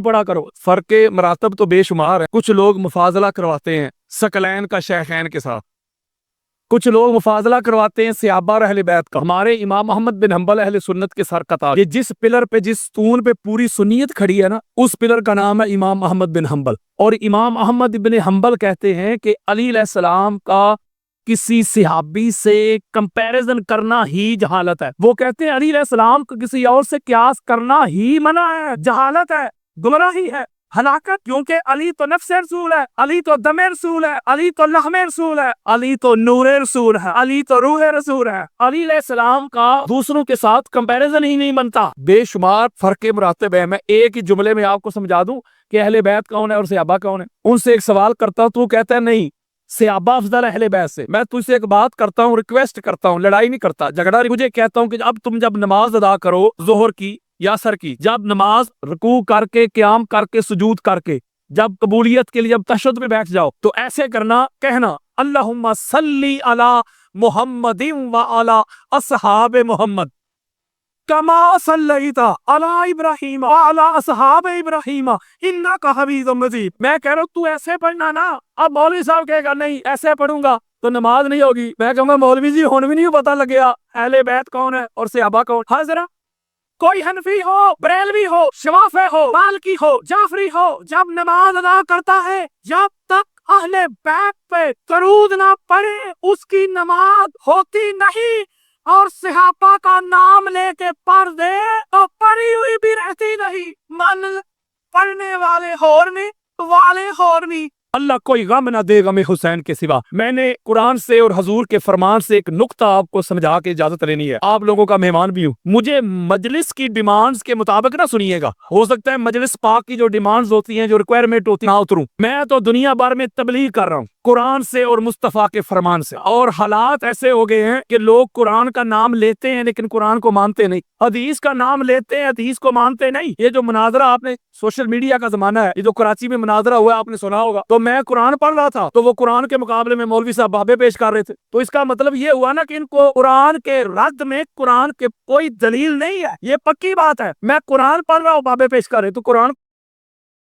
पढ़ा करो। फर्क मरातब तो बेशुमार है। कुछ लोग मुफाजला करवाते हैं सकलैन का शेखैन के साथ, कुछ लोग मुफाजला करवाते हैं सहाबा और अहले बैत का। हमारे इमाम अहमद बिन हंबल अहले सुन्नत के सर का ताज, ये जिस पिलर पे जिस तून पे पूरी सुन्नियत खड़ी है ना, उस पिलर का नाम है इमाम अहमद बिन हंबल। और इमाम अहमद बिन हंबल कहते हैं कि अली अलैहिस्सलाम का किसी सहाबी से कंपैरिजन करना ही जहालत है। वो कहते हैं अली अलैहिस्सलाम को किसी और से क्यास करना ही मना है, जहालत है, गुमराही है, हलाकत। क्योंकि अली तो नफ्स रसूल है, अली तो दम रसूल है, अली तो लहम रसूल है, अली तो नूर रसूल है, अली तो रूह रसूल है। अली अलैहिस्सलाम का दूसरों के साथ कंपैरिजन ही नहीं बनता। बेशुमार फर्क मुरातब है। मैं एक ही जुमले में आपको समझा दूं कि अहले बैत कौन है और सहाबा कौन है। उनसे एक सवाल करता हूं, तू कहता है नहीं सहाबा अफजल है अहले बैत से। मैं तुझसे एक बात करता हूं, रिक्वेस्ट करता हूं, लड़ाई नहीं करता, झगड़ा नहीं। मुझे कहता हूं कि अब तुम जब नमाज अदा करो जोहर की या असर की, जब नमाज रुकू करके क़याम करके सुजूद करके जब कबूलियत के लिए जब तशहुद में बैठ जाओ, तो ऐसे करना, कहना अल्लाहुम्मा सल्ली अला मुहम्मदिन व अला अस्हाबे मुहम्मद कमा सल्लैता अला इब्राहीम व अला अस्हाबे इब्राहीम इन्नका हमीदुम मजीद। मैं कह रहा हूं तू ऐसे पढ़ना ना। अब मौलवी साहब कहेगा नहीं ऐसे पढ़ूंगा तो नमाज नहीं होगी। मैं कहूंगा मौलवी जी हुन भी नहीं पता लग गया अहले बैत कौन है और सहाबा कौन। हाँ जरा कोई हनफी हो, बरेलवी हो, शवाफी हो, मालकी हो, जाफरी हो, जब नमाज अदा करता है जब तक अहले बैत पे दरूद ना पढ़े उसकी नमाज होती नहीं। और सहाबा का नाम लेके पढ़ दे तो पढ़ी हुई भी रहती नहीं। मन पढ़ने वाले होरनी वाले होरनी। अल्लाह कोई गम ना दे गम हुसैन के सिवा। मैंने कुरान से और हजूर के फरमान से एक नुक्ता आपको समझा के इजाजत लेनी है। आप लोगों का मेहमान भी हूँ। मुझे मजलिस की डिमांड्स के मुताबिक ना सुनिएगा। हो सकता है मजलिस पाक की जो डिमांड्स होती हैं, जो रिक्वायरमेंट होती है, ना उतरूं। मैं तो दुनिया भर में तबलीग कर रहा हूँ कुरान से और मुस्तफा के फरमान से। और हालात ऐसे हो गए हैं कि लोग कुरान का नाम लेते हैं लेकिन कुरान को मानते नहीं, हदीस का नाम लेते हैं हदीस को मानते नहीं। ये जो मुनाजरा आपने सोशल मीडिया का जमाना है, ये जो कराची में मुनाजरा हुआ आपने सुना होगा। तो मैं कुरान पढ़ रहा था तो वो कुरान के मुकाबले में मौलवी साहब बाबे पेश कर रहे थे। तो इसका मतलब ये हुआ ना कि इनको कुरान के रद्द में कुरान के कोई दलील नहीं है। ये पक्की बात है। मैं कुरान पढ़ रहा हूँ बाबे पेश कर रहे तो कुरान